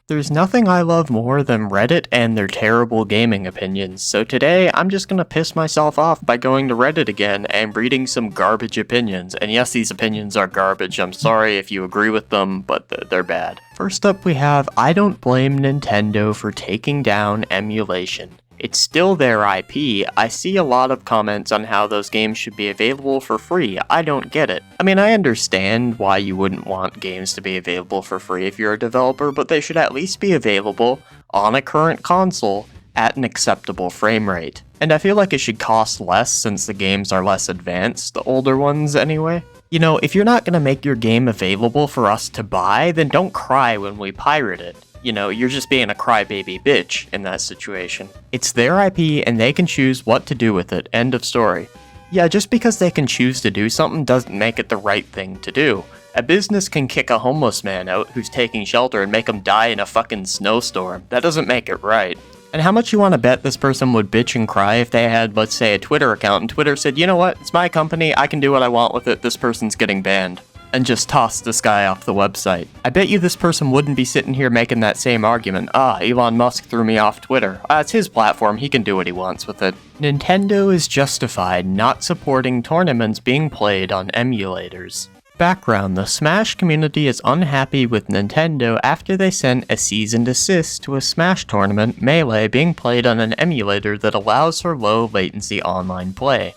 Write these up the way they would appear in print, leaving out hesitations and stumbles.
There's nothing I love more than Reddit and their terrible gaming opinions, so today I'm just gonna piss myself off by going to Reddit again and reading some garbage opinions. And yes, these opinions are garbage, I'm sorry if you agree with them, but they're bad. First up we have, I don't blame Nintendo for taking down Emulation. It's still their IP. I see a lot of comments on how those games should be available for free. I don't get it. I mean, I understand why you wouldn't want games to be available for free if you're a developer, but they should at least be available on a current console at an acceptable frame rate. And I feel like it should cost less since the games are less advanced, the older ones anyway. You know, if you're not gonna make your game available for us to buy, then don't cry when we pirate it. You know, you're just being a crybaby bitch in that situation. It's their IP and they can choose what to do with it, end of story. Yeah, just because they can choose to do something doesn't make it the right thing to do. A business can kick a homeless man out who's taking shelter and make him die in a fucking snowstorm. That doesn't make it right. And how much you want to bet this person would bitch and cry if they had, let's say, a Twitter account and Twitter said, you know what, it's my company, I can do what I want with it, this person's getting banned. And just toss this guy off the website. I bet you this person wouldn't be sitting here making that same argument. Elon Musk threw me off Twitter. It's his platform, he can do what he wants with it. Nintendo is justified not supporting tournaments being played on emulators. Background: the Smash community is unhappy with Nintendo after they sent a cease and desist to a Smash tournament, Melee, being played on an emulator that allows for low latency online play.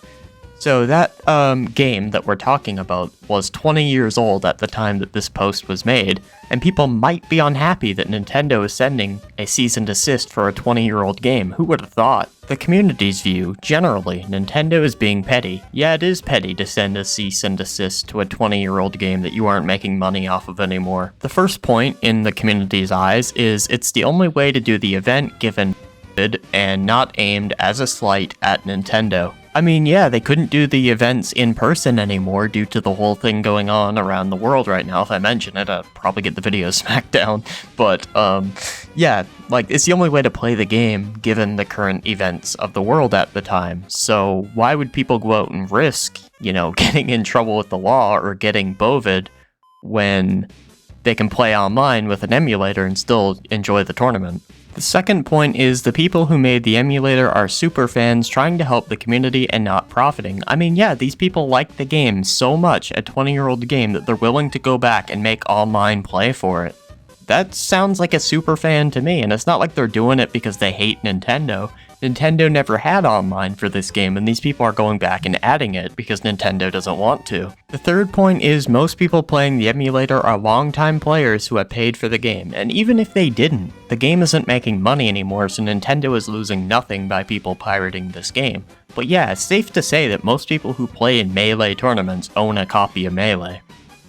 So that game that we're talking about was 20 years old at the time that this post was made, and people might be unhappy that Nintendo is sending a cease and desist for a 20-year-old game. Who would have thought? The community's view, generally, Nintendo is being petty. Yeah, it is petty to send a cease and desist to a 20-year-old game that you aren't making money off of anymore. The first point, in the community's eyes, is it's the only way to do the event given and not aimed as a slight at Nintendo. I mean, yeah, they couldn't do the events in person anymore due to the whole thing going on around the world right now. If I mention it, I'd probably get the video smacked down. But, yeah, like, it's the only way to play the game given the current events of the world at the time. So why would people go out and risk, you know, getting in trouble with the law or getting bovid when they can play online with an emulator and still enjoy the tournament? The second point is the people who made the emulator are super fans trying to help the community and not profiting. I mean, yeah, these people like the game so much, a 20-year-old game, that they're willing to go back and make online play for it. That sounds like a super fan to me, and it's not like they're doing it because they hate Nintendo. Nintendo never had online for this game, and these people are going back and adding it because Nintendo doesn't want to. The third point is most people playing the emulator are longtime players who have paid for the game, and even if they didn't, the game isn't making money anymore, so Nintendo is losing nothing by people pirating this game. But yeah, it's safe to say that most people who play in Melee tournaments own a copy of Melee.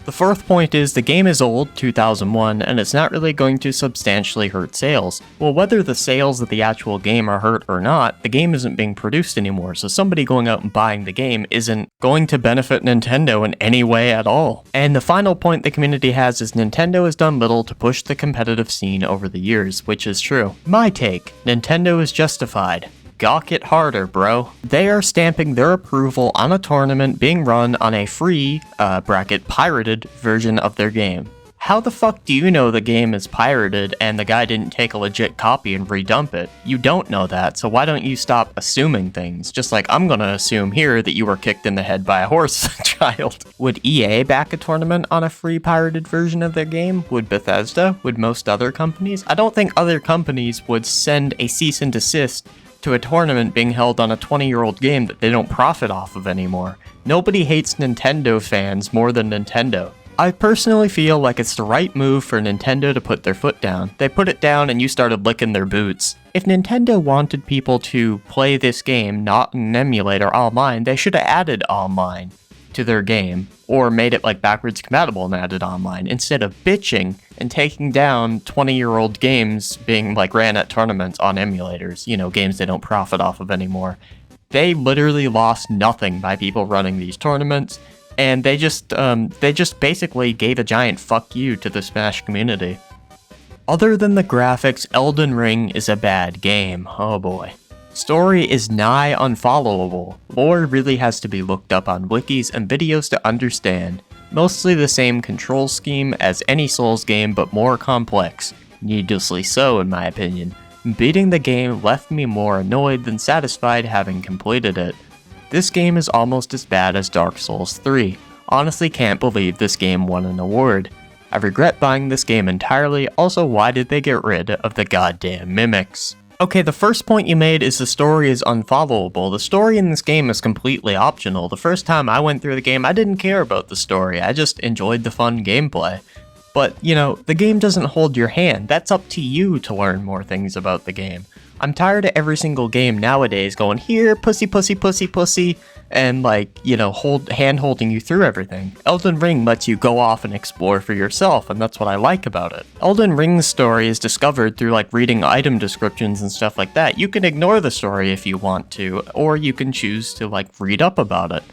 The fourth point is the game is old, 2001, and it's not really going to substantially hurt sales. Well, whether the sales of the actual game are hurt or not, the game isn't being produced anymore, so somebody going out and buying the game isn't going to benefit Nintendo in any way at all. And the final point the community has is Nintendo has done little to push the competitive scene over the years, which is true. My take: Nintendo is justified. Gawk it harder, bro. They are stamping their approval on a tournament being run on a free, pirated version of their game. How the fuck do you know the game is pirated and the guy didn't take a legit copy and redump it? You don't know that, so why don't you stop assuming things? Just like I'm gonna assume here that you were kicked in the head by a horse child. Would EA back a tournament on a free pirated version of their game? Would Bethesda? Would most other companies? I don't think other companies would send a cease and desist to a tournament being held on a 20-year-old game that they don't profit off of anymore. Nobody hates Nintendo fans more than Nintendo. I personally feel like it's the right move for Nintendo to put their foot down. They put it down and you started licking their boots. If Nintendo wanted people to play this game not in an emulator online, they should have added online to their game, or made it like backwards compatible and added online, instead of bitching and taking down 20-year-old games being like ran at tournaments on emulators, you know, games they don't profit off of anymore. They literally lost nothing by people running these tournaments, and they just basically gave a giant fuck you to the Smash community. Other than the graphics, Elden Ring is a bad game. Oh boy. Story is nigh unfollowable. Lore really has to be looked up on wikis and videos to understand. Mostly the same control scheme as any Souls game, but more complex. needlessly so in my opinion. Beating the game left me more annoyed than satisfied having completed it. This game is almost as bad as Dark Souls 3. Honestly can't believe this game won an award. I regret buying this game entirely. Also, why did they get rid of the goddamn mimics? Okay, the first point you made is the story is unfollowable. The story in this game is completely optional. The first time I went through the game, I didn't care about the story. I just enjoyed the fun gameplay. But, you know, the game doesn't hold your hand. That's up to you to learn more things about the game. I'm tired of every single game nowadays going, here, pussy, pussy, pussy, pussy, and like, you know, hand-holding you through everything. Elden Ring lets you go off and explore for yourself, and that's what I like about it. Elden Ring's story is discovered through like reading item descriptions and stuff like that. You can ignore the story if you want to, or you can choose to like read up about it.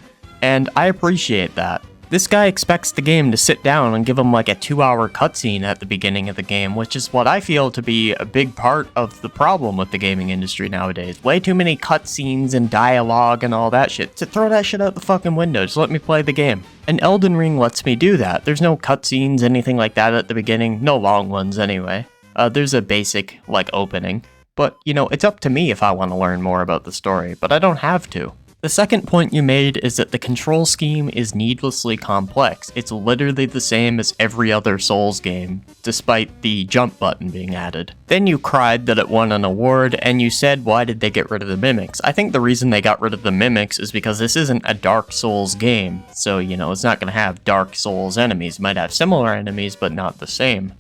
And I appreciate that. This guy expects the game to sit down and give him like a 2-hour cutscene at the beginning of the game, which is what I feel to be a big part of the problem with the gaming industry nowadays. Way too many cutscenes and dialogue and all that shit. To throw that shit out the fucking window, just let me play the game. And Elden Ring lets me do that. There's no cutscenes, anything like that at the beginning. No long ones anyway. There's a basic, like, opening. But, you know, it's up to me if I want to learn more about the story, but I don't have to. The second point you made is that the control scheme is needlessly complex. It's literally the same as every other Souls game, despite the jump button being added. Then you cried that it won an award, and you said why did they get rid of the mimics? I think the reason they got rid of the mimics is because this isn't a Dark Souls game, so you know, it's not going to have Dark Souls enemies. It might have similar enemies, but not the same.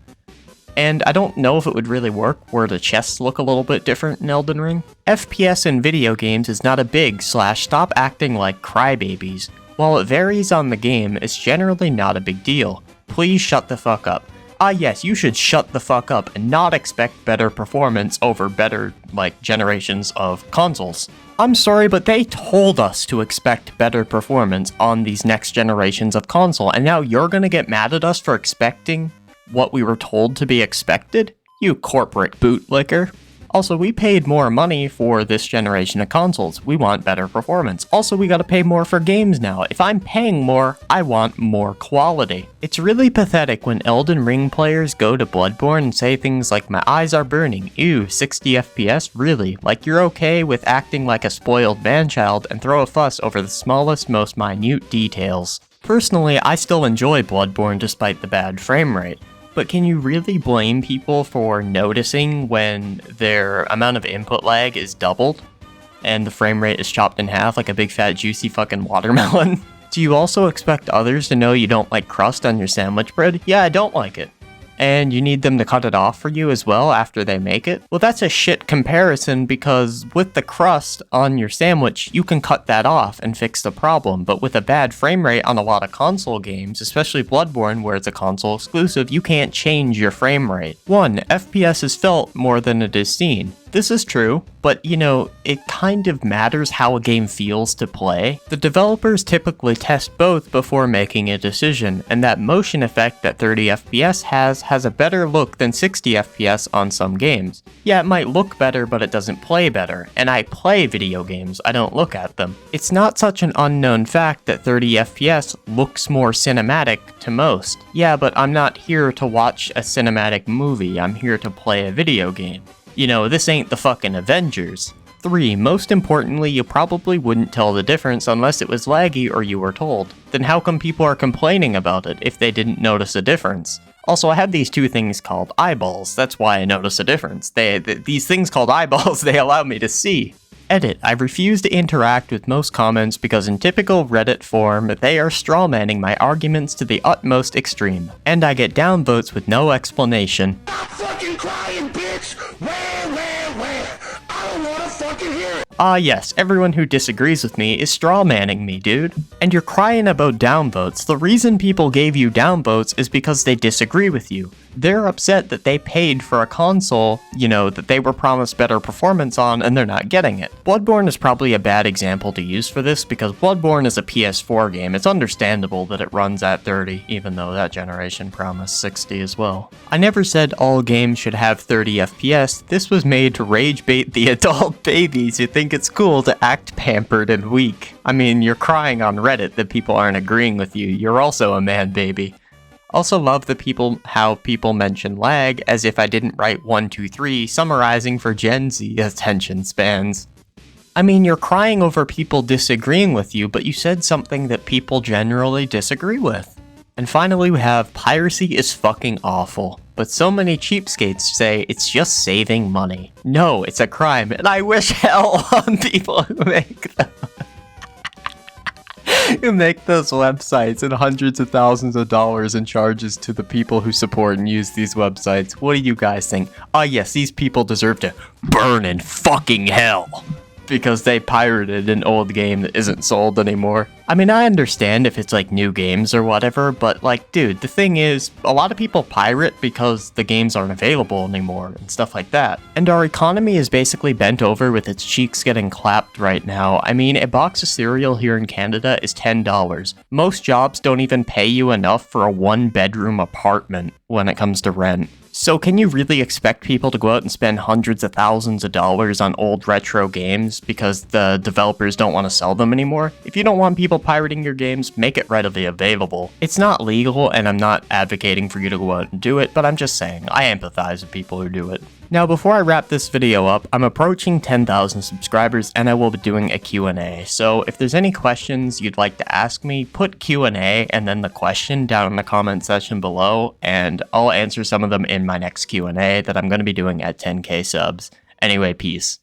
And I don't know if it would really work where the chests look a little bit different in Elden Ring. FPS in video games is not a big / stop acting like crybabies. While it varies on the game, it's generally not a big deal. Please shut the fuck up. Yes, you should shut the fuck up and not expect better performance over better, like, generations of consoles. I'm sorry, but they told us to expect better performance on these next generations of console, and now you're gonna get mad at us for expecting what we were told to be expected? You corporate bootlicker. Also, we paid more money for this generation of consoles. We want better performance. Also, we gotta pay more for games now. If I'm paying more, I want more quality. It's really pathetic when Elden Ring players go to Bloodborne and say things like, my eyes are burning, ew, 60 FPS, really? Like you're okay with acting like a spoiled man-child and throw a fuss over the smallest, most minute details. Personally, I still enjoy Bloodborne despite the bad frame rate. But can you really blame people for noticing when their amount of input lag is doubled and the frame rate is chopped in half like a big fat juicy fucking watermelon? Do you also expect others to know you don't like crust on your sandwich bread? Yeah, I don't like it. And you need them to cut it off for you as well after they make it? Well, that's a shit comparison because with the crust on your sandwich, you can cut that off and fix the problem. But with a bad frame rate on a lot of console games, especially Bloodborne where it's a console exclusive, you can't change your frame rate. 1. FPS is felt more than it is seen. This is true, but you know, it kind of matters how a game feels to play. The developers typically test both before making a decision, and that motion effect that 30 FPS has a better look than 60 FPS on some games. Yeah, it might look better, but it doesn't play better, and I play video games, I don't look at them. It's not such an unknown fact that 30 FPS looks more cinematic to most. Yeah, but I'm not here to watch a cinematic movie, I'm here to play a video game. You know, this ain't the fucking Avengers. 3. Most importantly, you probably wouldn't tell the difference unless it was laggy or you were told. Then how come people are complaining about it if they didn't notice a difference? Also, I have these two things called eyeballs, that's why I notice a difference. These things called eyeballs, they allow me to see. Edit. I refuse to interact with most comments because in typical Reddit form, they are strawmanning my arguments to the utmost extreme. And I get downvotes with no explanation. Stop fucking crying, bitch! Where? I don't wanna fucking hear it! Yes, everyone who disagrees with me is strawmanning me, dude. And you're crying about downvotes. The reason people gave you downvotes is because they disagree with you. They're upset that they paid for a console, you know, that they were promised better performance on and they're not getting it. Bloodborne is probably a bad example to use for this because Bloodborne is a PS4 game. It's understandable that it runs at 30, even though that generation promised 60 as well. I never said all games should have 30 FPS. This was made to rage bait the adult babies who think it's cool to act pampered and weak. I mean, you're crying on Reddit that people aren't agreeing with you. You're also a man baby. Also love how people mention lag as if I didn't write 1, 2, 3 summarizing for Gen Z attention spans. I mean, you're crying over people disagreeing with you, but you said something that people generally disagree with. And finally, we have piracy is fucking awful, but so many cheapskates say it's just saving money. No, it's a crime, and I wish hell on people who make them. Who make those websites and hundreds of thousands of dollars in charges to the people who support and use these websites. What do you guys think? Ah, yes, these people deserve to burn in fucking hell because they pirated an old game that isn't sold anymore. I mean, I understand if it's like new games or whatever, but like, dude, the thing is, a lot of people pirate because the games aren't available anymore and stuff like that. And our economy is basically bent over with its cheeks getting clapped right now. I mean, a box of cereal here in Canada is $10. Most jobs don't even pay you enough for a 1-bedroom apartment when it comes to rent. So can you really expect people to go out and spend hundreds of thousands of dollars on old retro games because the developers don't want to sell them anymore? If you don't want people pirating your games, make it readily available. It's not legal, and I'm not advocating for you to go out and do it, but I'm just saying, I empathize with people who do it. Now, before I wrap this video up, I'm approaching 10,000 subscribers and I will be doing a Q&A. So if there's any questions you'd like to ask me, put Q&A and then the question down in the comment section below, and I'll answer some of them in my next Q&A that I'm going to be doing at 10k subs. Anyway, peace.